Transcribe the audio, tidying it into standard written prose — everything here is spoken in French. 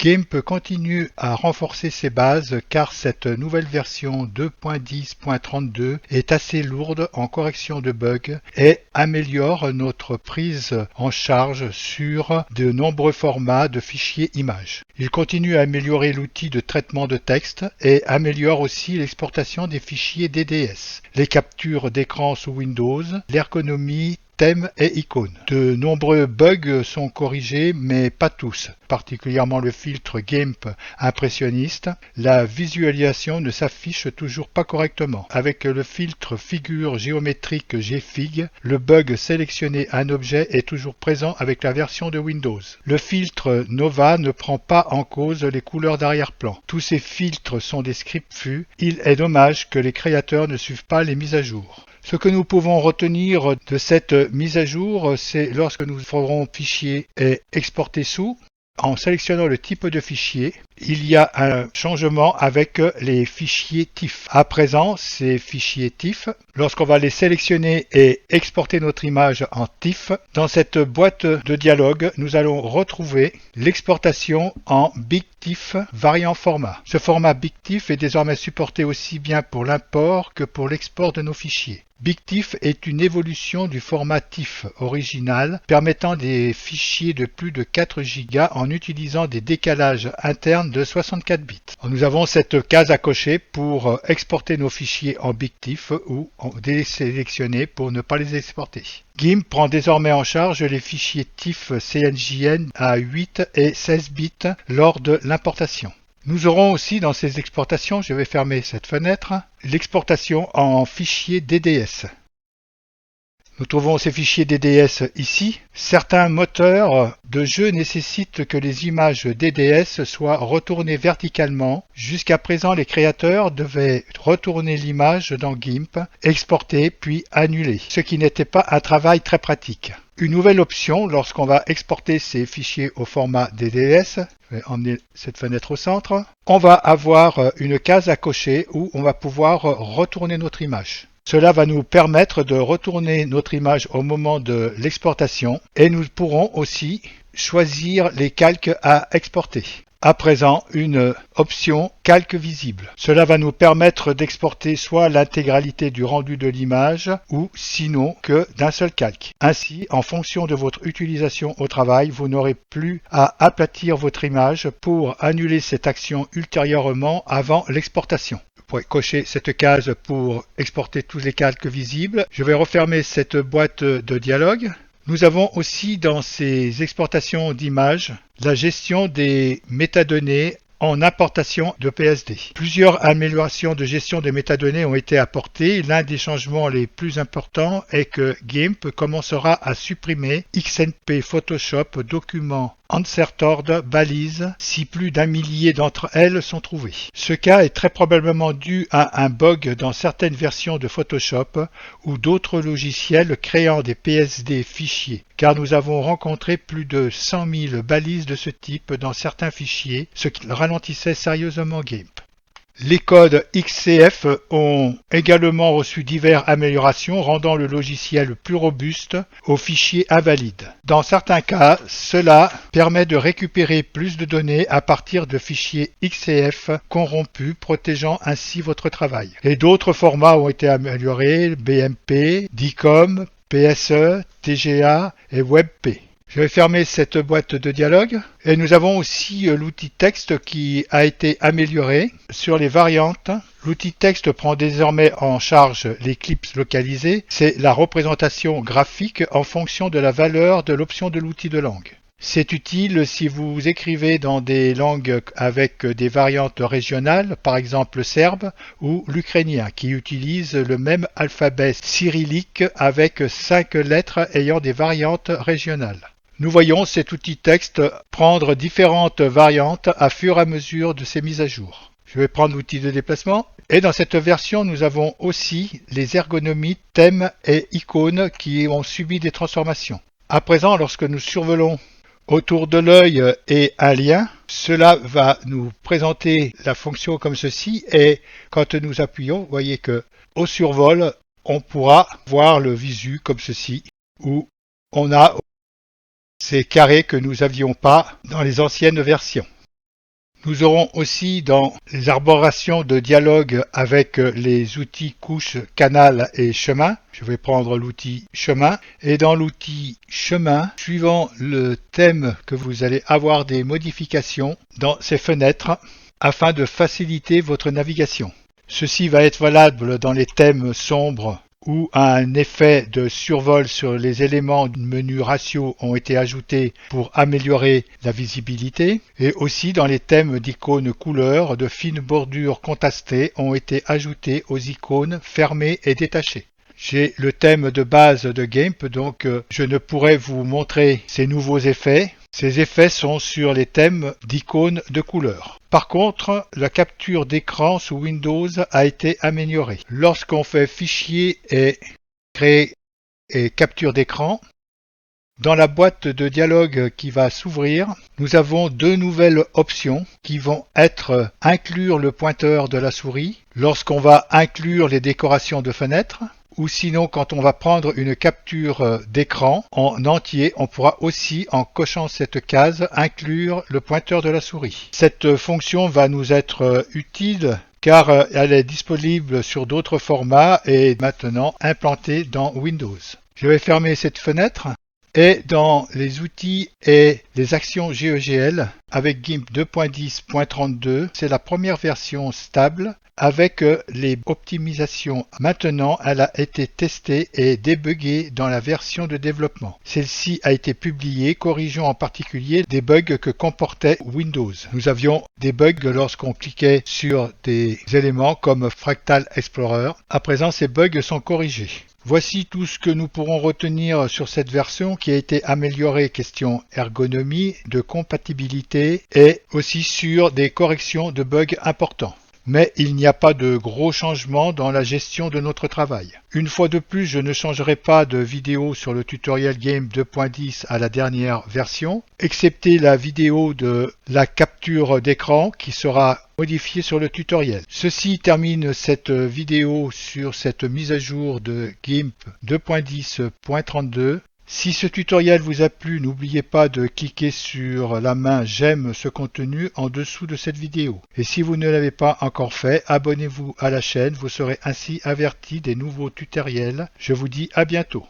GIMP continue à renforcer ses bases car cette nouvelle version 2.10.32 est assez lourde en correction de bugs et améliore notre prise en charge sur de nombreux formats de fichiers images. Il continue à améliorer l'outil de traitement de texte et améliore aussi l'exportation des fichiers DDS, les captures d'écran sous Windows, l'ergonomie, thèmes et icônes. De nombreux bugs sont corrigés, mais pas tous, particulièrement le filtre GIMP impressionniste. La visualisation ne s'affiche toujours pas correctement. Avec le filtre figure géométrique GFIG, le bug sélectionner un objet est toujours présent avec la version de Windows. Le filtre Nova ne prend pas en cause les couleurs d'arrière-plan. Tous ces filtres sont des scripts fus. Il est dommage que les créateurs ne suivent pas les mises à jour. Ce que nous pouvons retenir de cette mise à jour, c'est lorsque nous ferons fichier et exporter sous, en sélectionnant le type de fichier, il y a un changement avec les fichiers TIFF. À présent, ces fichiers TIFF, lorsqu'on va les sélectionner et exporter notre image en TIFF, dans cette boîte de dialogue, nous allons retrouver l'exportation en BigTIFF variant format. Ce format BigTIFF est désormais supporté aussi bien pour l'import que pour l'export de nos fichiers. BigTIFF est une évolution du format TIFF original permettant des fichiers de plus de 4 Go en utilisant des décalages internes de 64 bits. Nous avons cette case à cocher pour exporter nos fichiers en BigTIFF ou en désélectionner pour ne pas les exporter. GIMP prend désormais en charge les fichiers TIFF CNJN à 8 et 16 bits lors de l'importation. Nous aurons aussi dans ces exportations, je vais fermer cette fenêtre, l'exportation en fichier DDS. Nous trouvons ces fichiers DDS ici. Certains moteurs de jeu nécessitent que les images DDS soient retournées verticalement. Jusqu'à présent, les créateurs devaient retourner l'image dans GIMP, exporter puis annuler, ce qui n'était pas un travail très pratique. Une nouvelle option lorsqu'on va exporter ces fichiers au format DDS, je vais emmener cette fenêtre au centre, on va avoir une case à cocher où on va pouvoir retourner notre image. Cela va nous permettre de retourner notre image au moment de l'exportation et nous pourrons aussi choisir les calques à exporter. À présent, une option calque visible. Cela va nous permettre d'exporter soit l'intégralité du rendu de l'image ou sinon que d'un seul calque. Ainsi, en fonction de votre utilisation au travail, vous n'aurez plus à aplatir votre image pour annuler cette action ultérieurement avant l'exportation. Vous pourrez cocher cette case pour exporter tous les calques visibles. Je vais refermer cette boîte de dialogue. Nous avons aussi dans ces exportations d'images la gestion des métadonnées en importation de PSD. Plusieurs améliorations de gestion des métadonnées ont été apportées. L'un des changements les plus importants est que GIMP commencera à supprimer XNP, Photoshop, documents, Uncertained, balises, si plus d'1 millier d'entre elles sont trouvées. Ce cas est très probablement dû à un bug dans certaines versions de Photoshop ou d'autres logiciels créant des PSD fichiers, car nous avons rencontré plus de 100 000 balises de ce type dans certains fichiers, ce qui ralentissait sérieusement GIMP. Les codes XCF ont également reçu diverses améliorations rendant le logiciel plus robuste aux fichiers invalides. Dans certains cas, cela permet de récupérer plus de données à partir de fichiers XCF corrompus, protégeant ainsi votre travail. Et d'autres formats ont été améliorés, BMP, DICOM, PSE, TGA et WebP. Je vais fermer cette boîte de dialogue et nous avons aussi l'outil texte qui a été amélioré sur les variantes. L'outil texte prend désormais en charge les clips localisés. C'est la représentation graphique en fonction de la valeur de l'option de l'outil de langue. C'est utile si vous écrivez dans des langues avec des variantes régionales, par exemple serbe ou l'ukrainien, qui utilisent le même alphabet cyrillique avec 5 lettres ayant des variantes régionales. Nous voyons cet outil texte prendre différentes variantes à fur et à mesure de ces mises à jour. Je vais prendre l'outil de déplacement. Et dans cette version, nous avons aussi les ergonomies, thèmes et icônes qui ont subi des transformations. À présent, lorsque nous survolons autour de l'œil et un lien, cela va nous présenter la fonction comme ceci. Et quand nous appuyons, vous voyez que au survol, on pourra voir le visu comme ceci, où on a ces carrés que nous n'avions pas dans les anciennes versions. Nous aurons aussi dans les arborations de dialogue avec les outils couche, canal et chemin. Je vais prendre l'outil chemin et dans l'outil chemin, suivant le thème que vous allez avoir des modifications dans ces fenêtres afin de faciliter votre navigation. Ceci va être valable dans les thèmes sombres où un effet de survol sur les éléments du menu ratio ont été ajoutés pour améliorer la visibilité, et aussi dans les thèmes d'icônes couleurs, de fines bordures contrastées ont été ajoutées aux icônes fermées et détachées. J'ai le thème de base de GIMP, donc je ne pourrai vous montrer ces nouveaux effets. Ces effets sont sur les thèmes d'icônes de couleur. Par contre, la capture d'écran sous Windows a été améliorée. Lorsqu'on fait Fichier et Créer et Capture d'écran, dans la boîte de dialogue qui va s'ouvrir, nous avons deux nouvelles options qui vont être inclure le pointeur de la souris lorsqu'on va inclure les décorations de fenêtres, ou sinon quand on va prendre une capture d'écran en entier, on pourra aussi, en cochant cette case, inclure le pointeur de la souris. Cette fonction va nous être utile car elle est disponible sur d'autres formats et maintenant implantée dans Windows. Je vais fermer cette fenêtre. Et dans les outils et les actions GEGL, avec GIMP 2.10.32, c'est la première version stable avec les optimisations. Maintenant, elle a été testée et débuggée dans la version de développement. Celle-ci a été publiée, corrigeant en particulier des bugs que comportait Windows. Nous avions des bugs lorsqu'on cliquait sur des éléments comme Fractal Explorer. À présent, ces bugs sont corrigés. Voici tout ce que nous pourrons retenir sur cette version qui a été améliorée question ergonomie, de compatibilité et aussi sur des corrections de bugs importants. Mais il n'y a pas de gros changements dans la gestion de notre travail. Une fois de plus, je ne changerai pas de vidéo sur le tutoriel GIMP 2.10 à la dernière version, excepté la vidéo de la capture d'écran qui sera modifiée sur le tutoriel. Ceci termine cette vidéo sur cette mise à jour de GIMP 2.10.32. Si ce tutoriel vous a plu, n'oubliez pas de cliquer sur la main j'aime ce contenu en dessous de cette vidéo. Et si vous ne l'avez pas encore fait, abonnez-vous à la chaîne, vous serez ainsi averti des nouveaux tutoriels. Je vous dis à bientôt.